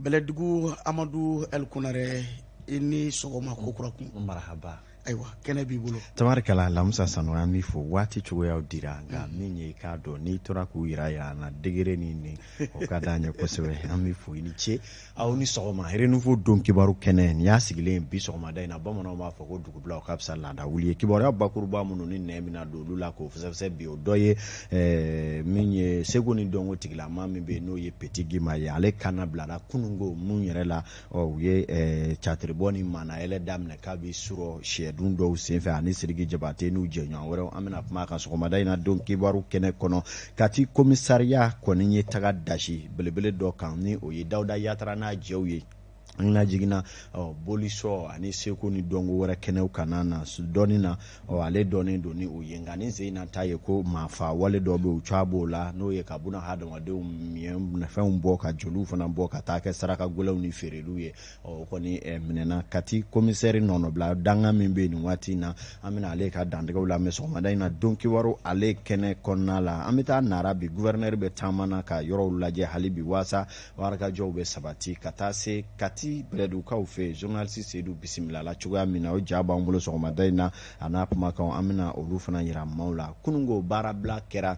Bɛlɛdugu Amadu El Kunare i ni sɔgɔma ko kura kun. Marhaba. Ayiwa kɛnɛ b'i bolo. Tabarikala Lamusa Sanu an b'i fo waati cogoyaw dira nka min ye i k'a dɔn n'i tora k'u yira na degere ni o ka d'an ye kosɛbɛ an b'i fo i ni ce aw ni sɔgɔma Renouveau don kibaru kɛnɛ nin y'a sigilen bi sɔgɔmada in na bamananw b'a fɔ ko dugubila o ka fisa laada wuli ye kibaruya bakuruba minnu ni nɛn bɛna don olu la k'o fɛsɛfɛsɛ bi o dɔ ye min ye Segu ni dɔnko tigilama min bɛ yen n'o ye Petit Gima ye ale kana bilara kunungo mun yɛrɛ la u ye catiribɔ ni maanayɛlɛ daminɛ k'a bɛ surɔ siyɛdun dɔw senfɛ ani Sidiki Jabate n'u jɛɲɔgɔn wɛrɛw an bɛna kuma kan sɔgɔmada in na don kibaru kɛnɛ kɔnɔ Kati komisariya kɔni ye taga dasi belebele dɔ kan ni o ye Dawuda Yatara n'a jɛw ye an na jiginna bolisɔ ani Seko ni dɔnko wɛrɛ kɛnɛw kana na dɔɔnin na ale dɔɔnin don ni o ye nka ni sen na ta ye ko maafa wale dɔ bɛ u caa b'o la n'o ye ka buna hadamadenw fɛnw bɔ ka joliw fana bɔ ka taa kɛ saraka gɛlɛnw ni feereliw ye o kɔni minɛna Kati komisɛri nɔnɔbila danga min bɛ nin waati in na an bɛna ale ka dantigɛw lamɛn sɔgɔmada in na don kibaru ale kɛnɛ kɔnɔna la an bɛ taa Nara bi gouverneur bɛ taama na ka yɔrɔw lajɛ hali bi waasa warakajɔw bɛ sabati ka taa se Kati Bɛlɛdugukaw fɛ journaliste Seydou bisimila la cogoya min na o ja b'an bolo sɔgɔmada in na a n'a kumakanw an bɛna olu fana yira maaw la kunungo baarabila kɛra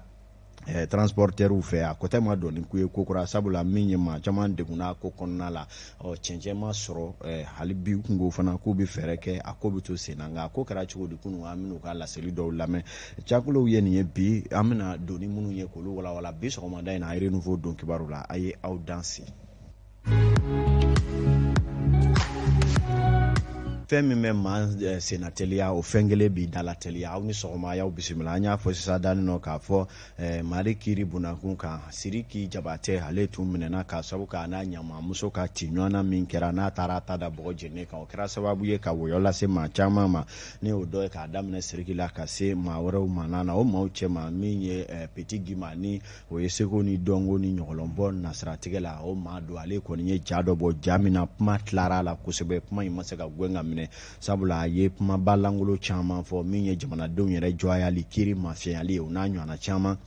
transporteurs fɛ a kɔtɛ ma dɔn ni ko ye kokura sabula min ye maa caman degunna ko kɔnɔna la cɛncɛn ma sɔrɔ hali bi kungo fana k'u bɛ fɛɛrɛ kɛ a ko bɛ to sen na nka ko kɛra cogo di kunun an bɛna u ka laseli dɔw lamɛn cakolow ye nin ye bi an bɛna don ni minnu ye k'olu walawala bi sɔgɔmada in na Renouveau don kibaru la a ye aw dansi. Fɛn min bɛ maa senna teliya o fɛn kelen b'i dala teliya aw ni sɔgɔma y'aw bisimila an y'a fɔ sisan dani nɔ k'a fɔ Mali kiiri bunakun kan Sidiki Jabate ale tun minɛna k'a sabu k'a n'a ɲamamuso ka ci ɲɔgɔnna min kɛra n'a taara ta da bɔgɔ jeni kan o kɛra sababu ye ka wɔyɔ lase maa caman ma ni o dɔ ye k'a daminɛ Sidiki la ka se maa wɛrɛw ma na o maaw cɛ ma min ye Petit Gima ni o ye Seko ni dɔnko ni ɲɔgɔlɔnbɔ nasiratigɛ la o maa don ale kɔni ye ja dɔ bɔ ja min na kuma tilara la kosɛbɛ kuma in ma se ka gɛn ka minɛ sabula a ye kumaba langolo caman fɔ min ye jamanadenw yɛrɛ jɔyali kiiri mafiyali ye o n'a ɲɔgɔnna caman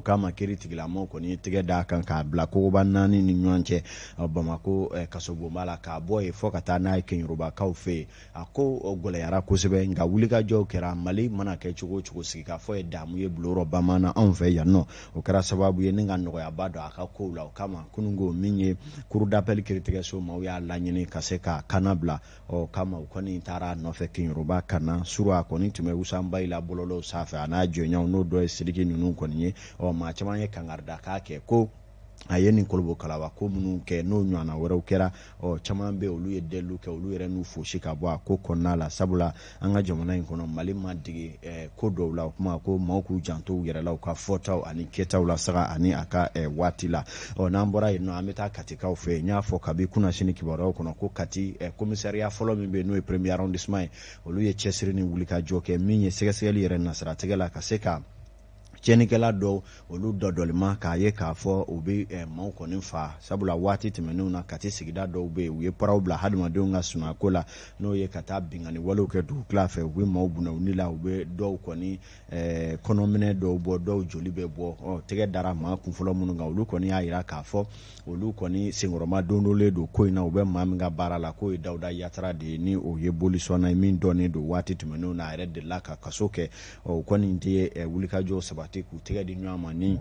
kama kiiri tigilamaw kɔni tɛgɛ d'a kan k'a bila kogoba 4 ni ɲɔgɔn cɛ Bamako kasobonba la k'a bɔ yen fɔ ka taa n'a ye Keyorobakaw fɛ yen a ko gɛlɛyara kosɛbɛ nka wulikajɔw kɛra Mali mana kɛ cogo o cogo sigi k'a fɔ ye damu ye bulɔrɔ bamaana anw fɛ yan nɔ o kɛra sababu ye ni ka nɔgɔyaba don a ka kow la o kama kunungo min ye cour d'appel kiiritigɛso maaw y'a laɲini ka se ka kana bila kama u kɔni taara nɔfɛ Keyoroba kana suru a kɔni tun bɛ Usain Bayila bɔlɔlɔw sanfɛ a n'a jɔnɲɛw n'o dɔ ye Sidiki ninnu kɔni ye maa caman ye kangarida k'a kɛ ko a ye nin kolobo kalaba ko minnu kɛ n'o ɲɔgɔnna wɛrɛw kɛra caman bɛ olu ye delilu kɛ olu yɛrɛ n'u fosi ka bɔ a ko kɔnɔna la sabula an ka jamana in kɔnɔ Mali ma dege ko dɔw la o kuma ko maaw k'u janto u yɛrɛ la u ka fɔtaw ani kɛtaw la saga ani a ka waati la n'an bɔra yen nɔ an bɛ taa Katikaw fɛ n y'a fɔ kabi kunnasini kibaruyaw kɔnɔ ko Kati komisariya fɔlɔ min bɛ yen n'o ye premier arrondissement ye olu ye cɛsiri ni wulikajɔ kɛ min ye sɛgɛsɛgɛli yɛrɛ nasiratigɛ la ka se ka cɛnikɛla dɔw olu dɔdɔlima k'a ye k'a fɔ u bɛ maaw kɔni fa sabula waati tɛmɛnenw na Kati sigida dɔw bɛ yen u ye paraw bila hadamadenw ka sunako la n'o ye ka taa bingani walew kɛ dugu tila fɛ u bɛ maaw bunɛ u ni la u bɛ dɔw kɔni kɔnɔminɛ dɔw bɔ dɔw joli bɛ bɔ tɛgɛ dara maa kunfɔlɔ minnu kan olu kɔni y'a jira k'a fɔ olu kɔni senkɔrɔma dondolen don ko in na u bɛ maa min ka baara la k'o ye Dawuda Yatara de ye ni o ye bolisɔnna ye min dɔnnen don waati tɛmɛnenw na a yɛrɛ delila ka kaso kɛ o kɔni tɛ wulikajɔ sabati k'u tɛgɛ di ɲɔgɔn ma ni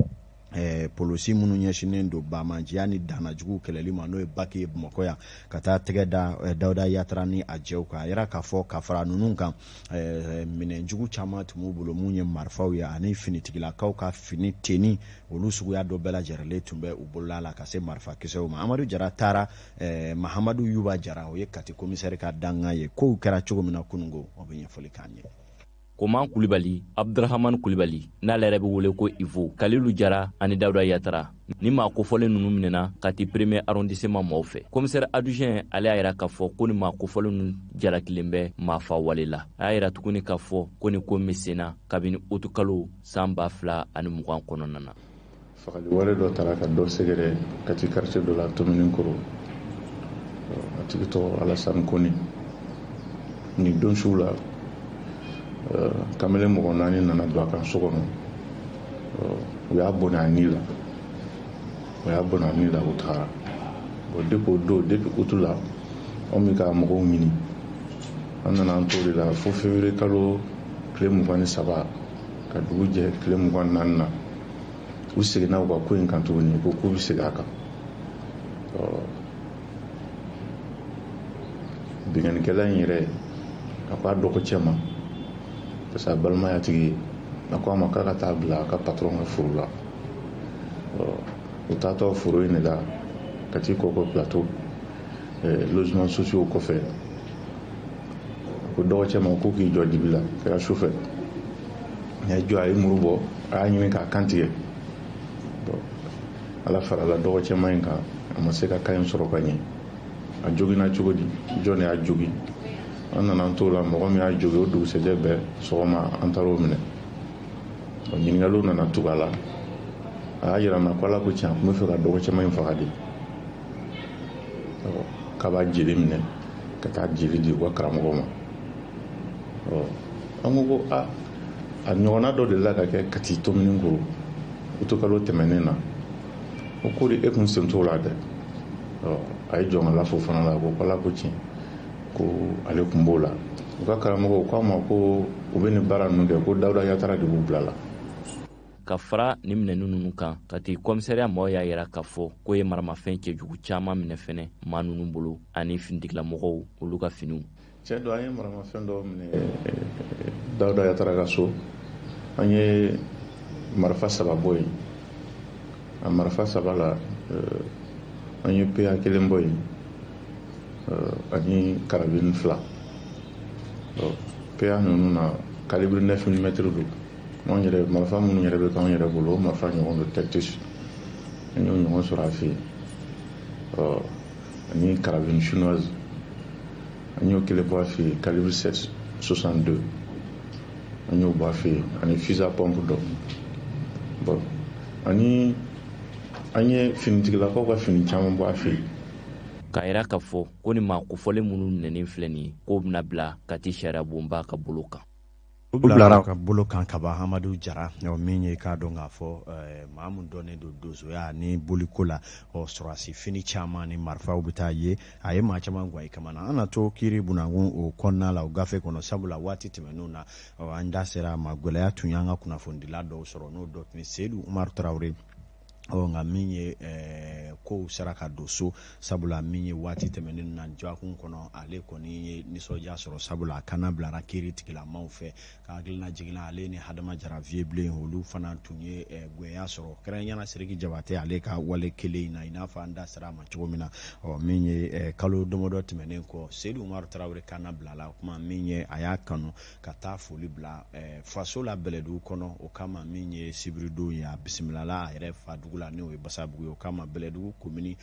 polosi minnu ɲɛsinnen don bamajiya ni danajugu kɛlɛli ma n'o ye Baki ye Bamakɔ yan ka taa tɛgɛ da Dawuda Yatara ni a jɛw kan a yɛrɛ k'a fɔ ka fara ninnu kan minɛnjugu caman tun b'u bolo mun ye marifaw ye ani finitigilakaw ka fini teni olu suguya dɔ bɛɛ lajɛlen tun bɛ u bolola la ka se marifa kisɛw ma Amadu Jara taara Mahamadu Yuba Jara o ye Kati komisɛri ka dangan ye kow kɛra cogo min na kunungo o bɛ ɲɛfɔli k'an ye. Koman Kulibali, Abdurrahman Kulibali, n'ale yɛrɛ bɛ wele ko Ivo, Kalilu Jara ani Dawuda Yatara ni maa kofɔlen ninnu minɛna Kati premier arrondissement maaw fɛ. Commissaire adjoint ale y'a jira k'a fɔ ko ni maa kofɔlen ninnu jalakilen bɛ maafa wale la. A y'a jira tuguni k'a fɔ ko ni ko min senna kabini utu kalo san 2020 kɔnɔna na. Fagali wale dɔ taara ka dɔ sɛgɛrɛ Kati quartier dɔ la Tomininkoro a tigi tɔgɔ Alassane Koni ni don suw la kamalen mɔgɔ 4 nana don a ka so kɔnɔ u y'a bɔnɛ a ni la u taara bon depuis utu la an bɛ ka mɔgɔw ɲini an nana an t'o de la fo février kalo tile 23 ka dugu jɛ tile 24 na u seginna u ka ko in kan tuguni ko k'u bɛ segin a kan bingannikɛla in yɛrɛ a ko a dɔgɔcɛ ma parce que a balimaya tigi a ko a ma k'a ka taa bila a ka patron ka foro la u taatɔ foro in de la ka t'i kɔkɔ plateau logements sociaux kɔfɛ a ko dɔgɔcɛ ma ko k'i jɔ dibi la kɛra sufɛ a ye jɔ a ye muru bɔ a y'a ɲini k'a kantigɛ ala farala dɔgɔcɛma in kan a ma se ka kan in sɔrɔ ka ɲɛ a jogina cogo di jɔn de y'a jogi an nana an t'o la mɔgɔ min y'a jogi o dugusɛjɛ bɛɛ sɔgɔma an taara o minɛ ɲininkaliw nana tugu a la a y'a yira n na ko ala ko tiɲɛ a tun bɛ fɛ ka dɔgɔcɛma in faga de k'a b'a jeli minɛ ka taa jeli di u ka karamɔgɔ ma an ko a ɲɔgɔnna dɔ de la ka kɛ Kati Tomininkoro utokalo tɛmɛnen na o ko de e kun sen t'o la dɛ a ye jɔn ka lafo fana la ko ala ko tiɲɛ ko ale kun b'o la u ka karamɔgɔ k'a ma ko u bɛ nin baara ninnu kɛ ko Dawuda Yatara de b'u bila la ka fara ni minɛni ninnu kan Kati komisariya mɔgɔw y'a yira k'a fɔ ko ye maramafɛn cɛjugu caman minɛ fɛnɛ maa ninnu bolo ani finitigilamɔgɔw olu ka finiw cɛ don an ye maramafɛn dɔ minɛ Dawuda Yatara ka so an ye marifa 3 bɔ yen a marifa 3 la an ye PA 1 bɔ yen ani karabine 2 PA ninnu na calibre 9 mm don anw yɛrɛ marifa minnu yɛrɛ bɛ k'anw yɛrɛ bolo o marifa ɲɔgɔn don Tectis an y'o ɲɔgɔn sɔrɔ a fɛ yen ani karabine chinoise an y'o kelen bɔ a fɛ yen calibre 7.62 an y'o bɔ a fɛ yen ani fusil à pompe dɔ bon ani an ye finitigilakaw ka fini caman bɔ a fɛ yen k'a yira k'a fɔ ko ni maa kofɔlen minnu minɛnen filɛ nin ye k'o bɛna bila Kati sariya bonba ka bolo kan o bilara ka bolo kan ka ban Hamadu Jara min ye k'a dɔn k'a fɔ maa mun dɔnnen don donsoya ni boliko la sɔrɔdasi fini caman ni marifaw bɛ taa ye a ye maa caman guwa i kamana an na to Kiri Bunakun o kɔnɔna la o gafe kɔnɔ sabula waati tɛmɛnenw na an da sera ma gɛlɛya tun y'an ka kunnafonidila dɔw sɔrɔ n'o dɔ tun ye Seydou Umaru Tarawele nka min ye kow sera ka don so sabula min ye waati tɛmɛnen na jɔkun kɔnɔ ale kɔni ye nisɔndiya sɔrɔ sabula a kana bilara Kiri tigilamaw fɛ ka hakilina jiginna ale ni Hadama Jara Vieux olu fana tun ye gwɛnya sɔrɔ kɛrɛnkɛrɛnnenya Sidiki Jabate ale ka wale kelen in na i n'a fɔ an da sera a ma cogo min na min ye kalo damadɔ tɛmɛnen kɔ Seydou Umaru Tarawele kana bilala o kuma min ye a y'a kanu ka taa foli bila faso la Bɛlɛdugu kɔnɔ o kama min ye sibiridon ye a bisimilala a yɛrɛ fa dugu la n'o ye Basabugu ye o kama Bɛlɛdugu komini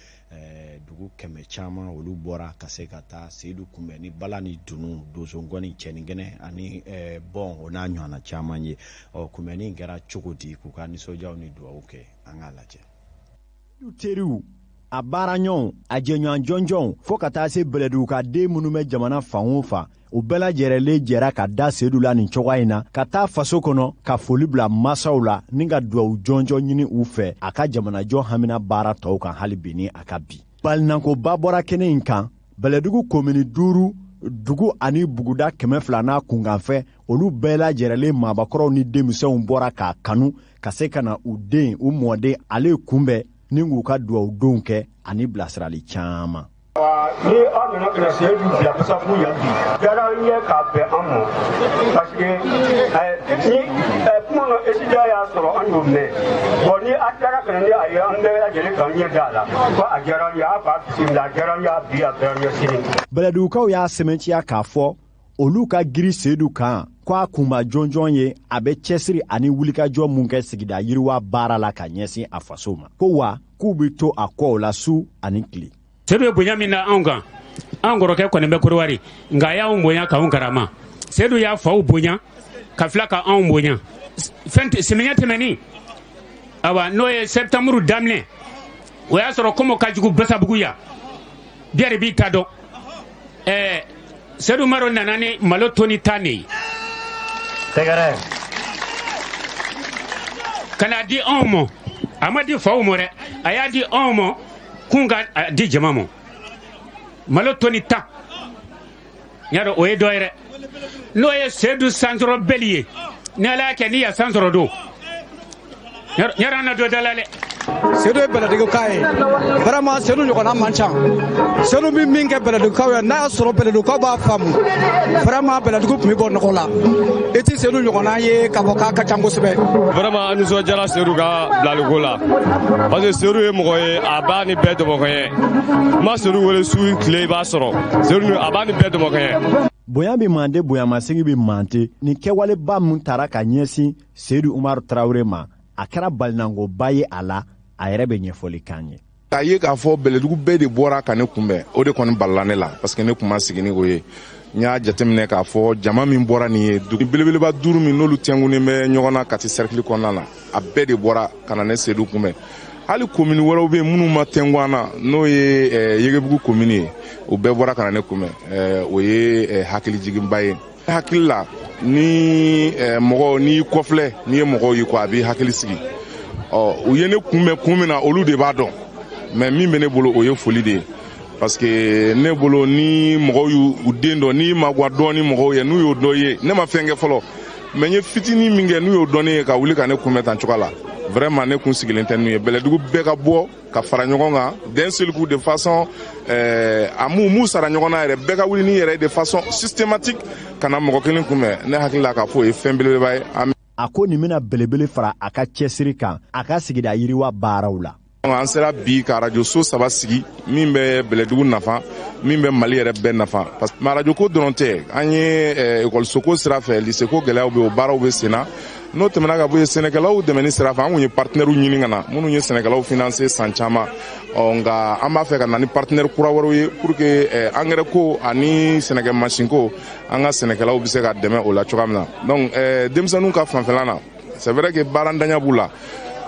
dugu 100 caman olu bɔra ka se ka taa Seydou kunbɛn ni bala ni dunu donsongɔni cɛninkɛnɛ ani bɔn o n'a ɲɔgɔnna caman ye kunbɛnni kɛra cogo di k'u ka nisɔndiyaw ni dugawu kɛ an k'a lajɛ teriw a baara ɲɔgɔnw a jɛɲɔgɔn jɔnjɔnw fo ka taa se Bɛlɛdugu ka den minnu bɛ jamana fan o fan u bɛɛ lajɛrɛlen jɛra ka da Seydou la nin cogoya in na ka taa faso kɔnɔ ka foli bila masaw la ni ka dugawu jɔnjɔn ɲini u fɛ a ka jamanajɔ hamina baara tɔw kan hali bi ni a ka bi balinankoba bɔra kɛnɛ in kan Bɛlɛdugu komini 5 dugu ani buguda 200 n'a kunkanfɛ olu bɛɛ lajɛrɛlen maabakɔrɔw ni denmisɛnw bɔra k'a kanu ka se ka na u den u mɔden ale kunbɛn ni k'u ka dugawu donw kɛ ani bilasirali caman ni an nana ka na Seydou bila Basabugu yan bi diyara n ye k'a bɛn an ma parce que ni kuma na étudiant y'a sɔrɔ an y'o mɛn bon ni a diyara ka na ni a ye an bɛɛ lajɛlen k'an ɲɛ da a la ko a diyara n ye a b'a bisimila a diyara n ye a bi a diyara n ye sini. Bɛlɛdugukaw y'a sɛmɛntiya k'a fɔ olu ka giri Seydou kan ko a kunba jɔnjɔn ye a bɛ cɛsiri ani wulikajɔ mun kɛ sigida yiriwa baara la ka ɲɛsin a faso ma ko wa k'u bɛ to a kɔw la su ani tile. Seydou ye bonya min da anw kan an kɔrɔkɛ kɔni bɛ Korowari nka a y'anw bonya k'anw karama Seydou y'a faw bonya ka tila ka anw bonya samiyɛ tɛmɛnin awa n'o ye septembre daminɛ o y'a sɔrɔ kɔmɔ ka jugu Basabugu yan bɛɛ de b'i ta dɔn Seydou Umaru nana ni malo toni 10 de ye ka n'a di anw ma a ma di faw ma dɛ a y'a di anw ma kun ka di jama ma malo toni 10 yaro o ye dɔ ye dɛ n'o ye Seydou Sansɔrɔ Bɛli ye ni Ala y'a kɛ ni ya Sansɔrɔ don yaro an na dɔ da la dɛ. Seydou ye bɛlɛduguka ye vraiment Seydou ɲɔgɔnna man ca Seydou bɛ min kɛ bɛlɛdugukaw ye n'a y'a sɔrɔ bɛlɛdugukaw b'a faamu vraiment bɛlɛdugu tun bɛ bɔ nɔgɔ la i tɛ Seydou ɲɔgɔnna ye k'a fɔ k'a ka ca kosɛbɛ. Vraiment an nisɔndiyara Seydou ka bilaliko la parce que Seydou ye mɔgɔ ye a b'a ni bɛɛ dɔmɔgɔn ye n ma Seydou wele su tile i b'a sɔrɔ Seydou a b'a ni bɛɛ dɔmɔgɔn ye. bonya bɛ mande bonyamasegi bɛ mante ni kɛwaleba min taara ka ɲɛsin Seydou Umaru Tarawele ma a kɛra balinangoba ye a la a yɛrɛ bɛ ɲɛfɔli k'an ye. K'a ye k'a fɔ bɛlɛdugu bɛɛ de bɔra ka ne kunbɛn o de kɔni balila ne la parce que ne kun ma sigi ni o ye n y'a jateminɛ k'a fɔ jama min bɔra nin ye dugu belebeleba 5 min n'olu tɛnkunnen bɛ ɲɔgɔn na Kati cercle kɔnɔna na a bɛɛ de bɔra ka na ne Seydou kunbɛn hali commune wɛrɛw bɛ yen minnu ma tɛnku an na n'o ye Yegebugu commune ye o bɛɛ bɔra ka na ne kunbɛn o ye hakilijiginba ye hakili la ni mɔgɔ n'i kɔfilɛ n'i ye mɔgɔw ye ko a b'i hakili sigi u ye ne kunbɛn kun min na olu de b'a dɔn mais min bɛ ne bolo o ye foli de ye parce que ne bolo ni mɔgɔw y'u den dɔn n'i ma gwa dɔɔni mɔgɔw ye n'u y'o dɔ ye ne ma fɛn kɛ fɔlɔ mais n ye fitinin min kɛ n'u y'o dɔn ne ye ka wuli ka ne kunbɛn tan cogoya la vraiment ne kun sigilen tɛ n'u ye bɛlɛdugu bɛɛ ka bɔ ka fara ɲɔgɔn kan d'un seul coup de façon a m'u sara ɲɔgɔn na yɛrɛ bɛɛ ka wuli ni yɛrɛ de façon systématique ka na mɔgɔ kelen kunbɛn ne hakili la k'a fɔ o ye fɛn belebeleba ye. A ko nin bɛna belebele fara a ka cɛsiri kan a ka sigida yiriwa baaraw la. An sera bi ka radio so 3 sigi min bɛ bɛlɛdugu nafa min bɛ Mali yɛrɛ bɛɛ nafa parce que radio ko dɔrɔn tɛ an ye école ko sira fɛ lycée ko gɛlɛyaw bɛ o baaraw bɛ sen na n'o tɛmɛna ka bɔ yen sɛnɛkɛlaw dɛmɛni sira fɛ an kun ye partenaires ɲini ka na minnu ye sɛnɛkɛlaw financer san caman nka an b'a fɛ ka na ni partenaires kura wɛrɛw ye pour que engrais ko ani sɛnɛkɛ machine ko an ka sɛnɛkɛlaw bɛ se ka dɛmɛ o la cogoya min na donc denmisɛnninw ka fanfɛla na c'est vrai que baarantanya b'u la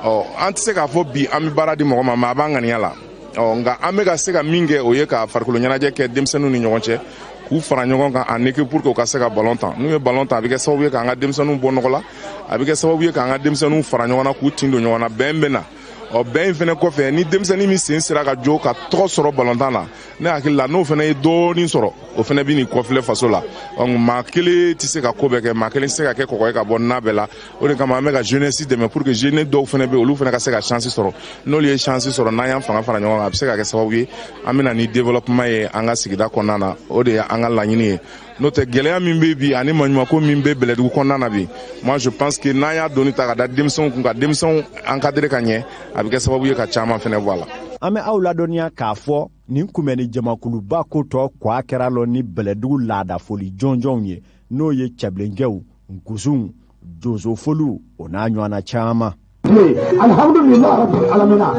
an tɛ se k'a fɔ bi an bɛ baara di mɔgɔ ma mais a b'an ŋaniya la nka an bɛ ka se ka min kɛ o ye ka farikolo ɲɛnajɛ kɛ denmisɛnninw ni ɲɔgɔn cɛ k'u fara ɲɔgɔn kan en équipe pour que u ka se ka ballon tan n'u ye ballon tan a bɛ kɛ sababu ye k'an ka denmisɛnninw bɔ nɔgɔ la a bɛ kɛ sababu ye k'an ka denmisɛnninw fara ɲɔgɔn na k'u tin don ɲɔgɔn na bɛn bɛ na bɛn in fana kɔfɛ ni denmisɛnnin min sen sera ka jo ka tɔgɔ sɔrɔ balontan na ne hakili la n'o fana ye dɔɔnin sɔrɔ o fana bɛ nin kɔfilɛ faso la maa kelen tɛ se ka ko bɛɛ kɛ maa kelen tɛ se ka kɛ kɔkɔ ye ka bɔ n'a bɛɛ la o de kama an bɛ ka jeunesse dɛmɛ pour que jeunesse dɔw fana bɛ olu fana ka se ka chance sɔrɔ n'olu ye chance sɔrɔ n'an y'an fanga fara ɲɔgɔn kan a bɛ se ka kɛ sababu ye an bɛ na ni développement ye an ka sigida kɔnɔna na o de ye an ka laɲini ye n'o tɛ gɛlɛya min bɛ bi ani maɲumako min bɛ bɛlɛdugu kɔnɔna na bi moi je pense que n'an y'a donni ta ka da denmisɛnw kun ka denmisɛnw encadrer ka ɲɛ a bɛ kɛ sababu ye ka caman fana bɔ a la. An bɛ aw ladɔnniya k'a fɔ nin kunbɛnni jamakuluba ko tɔ kɔ a kɛra lɔ ni bɛlɛdugu laadafoli jɔnjɔnw ye n'o ye cɛbilenkɛw nkusunw jonsofoliw o n'a ɲɔgɔnna caman. Alhamdulillah rabbil alamina.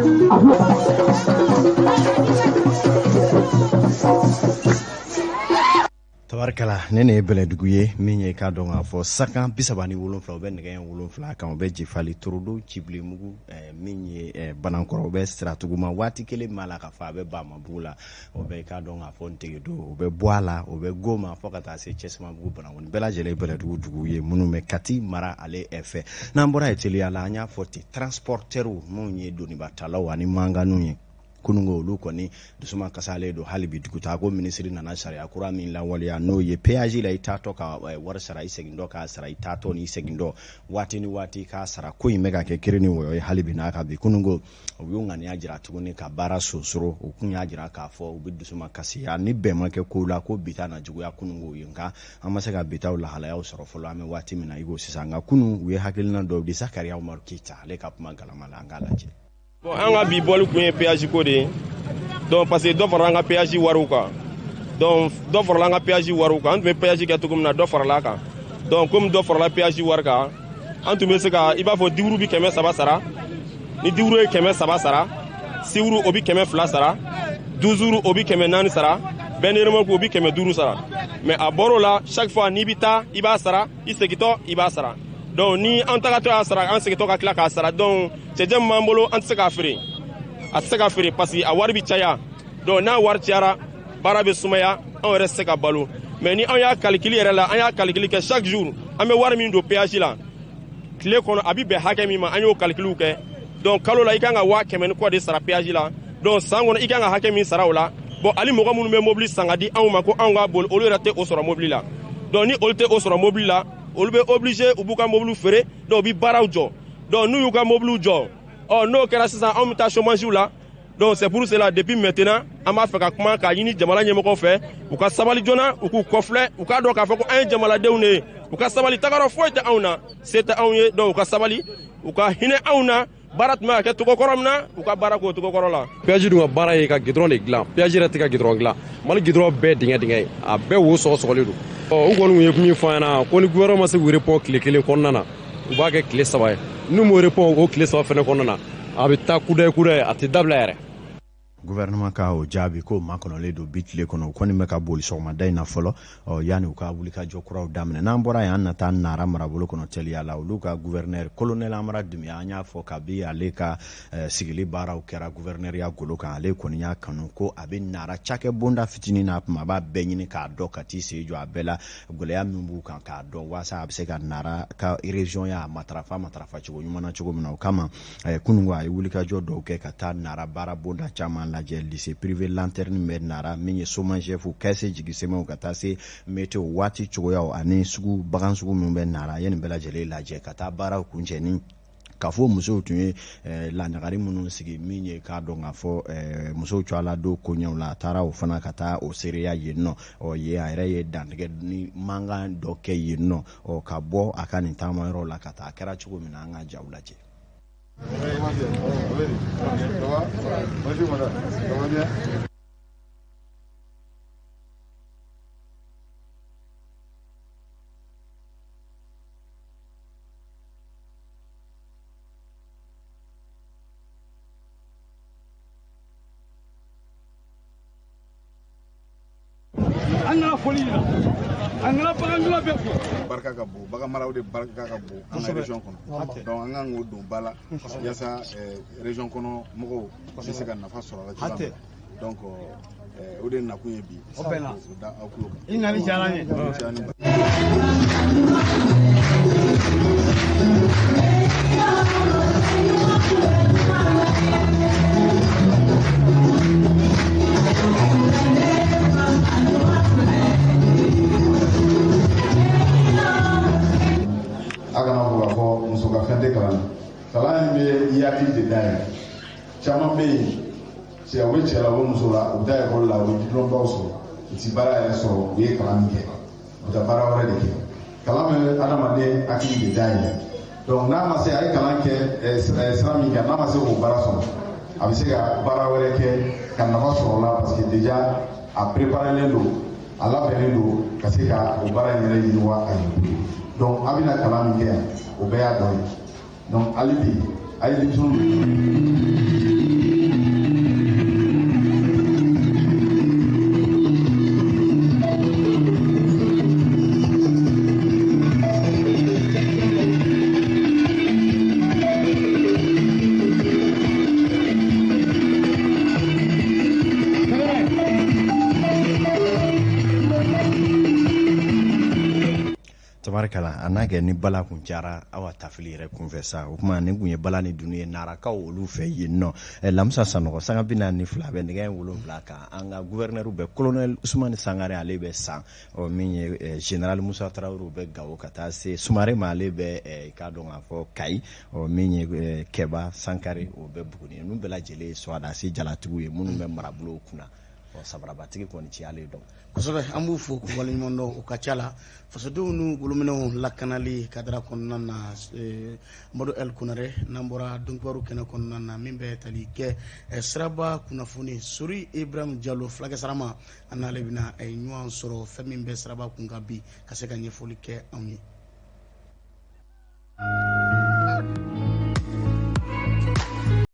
Tabarikala ne ye bɛlɛdugu ye min ye k'a dɔn k'a fɔ sakan 37 u bɛ nɛgɛ ɲɛ 7 kan u bɛ Jifali Torodo Cibilemugu min ye Banankɔrɔ u bɛ Siratuguma waati kelen m'a la k'a fɔ a bɛ Bamabugu la o bɛ k'a dɔn k'a fɔ Ntegedo u bɛ bɔ a la u bɛ Goma fɔ ka taa se Cɛsimabugu Banankɔrɔ bɛɛ lajɛlen ye bɛlɛdugu dugu ye minnu bɛ Kati mara ale fɛ n'an bɔra ye teliya la an y'a fɔ ten transporteurs minnu ye donibatalaw ani manganiw ye kunungo olu kɔni dusuma kasalen don hali bi dugutaa ko minisiri nana sariya kura min lawaleya n'o ye péage la i taatɔ ka wari sara i segin dɔ k'a sara i taatɔ ni segin dɔ waati ni waati k'a sara ko in bɛ ka kɛ kiri ni wɔyɔ ye hali bi n'a ka bi kunungo u y'u ŋaniya jira tuguni ka baara sosoro u kun y'a jira k'a fɔ u bɛ dusuma kasiya ni bɛn ma kɛ kow la ko bita na juguya kunungo ye nka an ma se ka bitaw lahalayaw sɔrɔ fɔlɔ an bɛ waati min na i ko sisan nka kunun u ye hakilina dɔw di Sakariya Umaru Keyita ale ka kuma galama la an k'a lajɛ. Bon an ka bi bɔli kun ye péage ko de ye donc parce que dɔ farala an ka péage wariw kan donc dɔ farala an ka péage wariw kan an tun bɛ péage kɛ cogo min na dɔ farala a kan donc comme dɔ farala péage wari kan an tun bɛ se ka i b'a fɔ diwuru bi 300 sara ni diwuru ye 300 sara siwuru o bi 200 sara duzuru o bi 400 sara bɛnɛrɛmako o bi 500 sara mais a bɔr'o la chaque fois n'i bi taa i b'a sara i segitɔ i b'a sara donc ni an tagatɔ y'a sara an segitɔ ka tila k'a sara donc cɛjɛ min b'an bolo an tɛ se k'a feere a tɛ se k'a feere parce que a wari bi caya donc n'a wari cayara baara bɛ sumaya anw yɛrɛ tɛ se ka balo mais ni an y'a calcul yɛrɛ la an y'a calcul kɛ chaque jour an bɛ wari min don péage la tile kɔnɔ a bi bɛn hakɛ min ma an y'o calcul kɛ donc kalo la i kan ka 100 ni kɔ de sara péage la donc san kɔnɔ i kan ka hakɛ min sara o la bon hali mɔgɔ minnu bɛ mobili san ka di anw ma ko anw ka boli olu yɛrɛ tɛ o sɔrɔ mobili la donc ni olu tɛ o sɔrɔ mobili la olu bɛ obligé u b'u ka mobiliw feere donc u bɛ baaraw jɔ donc n'u y'u ka mobiliw jɔ n'o kɛra sisan anw bɛ taa chômage la donc c'est pour cela depuis maintenant an b'a fɛ ka kuma k'a ɲini jamana ɲɛmɔgɔw fɛ u ka sabali joona u k'u kɔfilɛ u k'a dɔn k'a fɔ ko an ye jamanadenw de ye u ka sabali tagarɔ foyi tɛ anw na se tɛ anw ye donc u ka sabali u ka hinɛ anw na baara tun bɛ ka kɛ togo kɔrɔ min na u ka baara k'o togo kɔrɔ la. péage dun ka baara ye ka gidɔrɔn de dilan péage yɛrɛ tɛ ka gidɔrɔn dilan mali gidɔrɔn bɛɛ dingɛ ye a bɛɛ wo sɔgɔsɔgɔlen don u kɔni ye min fɔ an ɲɛna ko ni gouvernement ma se k'u report tile kelen kɔnɔna na u b'a kɛ tile 3 ye n'u m'o report o tile 3 fɛnɛ kɔnɔna na a bɛ taa kudaye a tɛ dabila yɛrɛ. gouvernement ka o jaabi ko makɔnɔlen don bi tile kɔnɔ u kɔni bɛ ka boli sɔgɔmada in na fɔlɔ yanni u ka wulikajɔ kuraw daminɛ n'an bɔra yan an na taa Nara marabolo kɔnɔ teliya la olu ka gouverneur colonel Amara Dunbiya an y'a fɔ kabi ale ka sigili baaraw kɛra gouverneur ya golo kan ale kɔni y'a kanu ko a bɛ Nara cakɛ bonda fitinin n'a kuma a b'a bɛɛ ɲini k'a dɔn ka t'i sen jɔ a bɛɛ la gɛlɛya min b'u kan k'a dɔn waasa a bɛ se ka Nara ka région ya matarafa cogo ɲuman na cogo min na o kama kunungo a ye wulikajɔ dɔw kɛ ka taa Nara baara bonda caman lajɛ lycée privé lanterne bɛ Nara min ye somanchef kɛse jigisɛmɛw ka taa se météo waati cogoyaw ani sugu bagan sugu min bɛ Nara ye nin bɛɛ lajɛlen lajɛ ka taa baaraw kuncɛ ni k'a fɔ musow tun ye laɲagari minnu sigi min ye k'a dɔn k'a fɔ musow cɔla don koɲɛw la a taara o fana ka taa o seereya yen nɔ ye a yɛrɛ ye dantigɛ ni mankan dɔ kɛ yen nɔ ka bɔ a ka nin taamayɔrɔ la ka taa a kɛra cogo min na an ka jaw lajɛ. barika ka bon bagan maraw de barika ka bon an ka région kɔnɔ donc an kan k'o don ba la yaasa région kɔnɔ mɔgɔw bɛ se ka nafa sɔrɔ a la cogoya min na donc o de nakun ye bi o bɛn na da aw tulo kan i nali diyara n ye a kana fɔ k'a fɔ muso ka fɛn tɛ kalan na kalan in bɛ i hakili de dayɛlɛ caman bɛ yen cɛ u bɛ cɛ la u bɛ muso la u bɛ taa ekɔli la u bɛ diplômebaw sɔrɔ u tɛ baara yɛrɛ sɔrɔ u ye kalan min kɛ u tɛ baara wɛrɛ de kɛ kalan bɛ adamaden hakili de dayɛlɛ donc n'a ma se a ye kalan kɛ sira min kan n'a ma se k'o baara sɔrɔ a bɛ se ka baara wɛrɛ kɛ ka nafa sɔrɔ o la parce que déjà a préparelen don a labɛnnen don ka se ka o baara in yɛrɛ yiriwa a ye donc a bɛna kalan min kɛ yan o bɛɛ y'a dɔ ye donc hali bi a ye denmisɛnninw tabarikala a n'a kɛ ni bala kun cayara aw ka tafili yɛrɛ kunfɛ sa o kuma nin kun ye bala ni dunu ye Narakaw olu fɛ yen nɔ Lamusa Sanɔgɔ sanga 42 bɛ nɛgɛ 7 kan an ka gouverneur bɛ colonel Usumani Sangare ale bɛ san min ye général Musa Tarawele bɛ Gawo ka taa se Sumare ma ale bɛ k'a dɔn k'a fɔ Kayi min ye Kɛba Sankare o bɛ Buguni ninnu bɛɛ lajɛlen ye Sɔwadasi jalatigiw ye minnu bɛ marabolow kunna sabarabatigi kɔni ci ale dɔn kosɛbɛ an b'u fo k'u waleɲuman dɔn u ka ca la fasodenw n'u bolominɛw lakanali kadira kɔnɔna na Madu El Kunare n'an bɔra dɔnkibaru kɛnɛ kɔnɔna na min bɛ tali kɛ siraba kunnafoni Sori Ibrahim Jalo fulakɛ sarama an n'ale bɛna ɲɔgɔn sɔrɔ fɛn min bɛ siraba kun kan bi ka se ka ɲɛfɔli kɛ anw ye.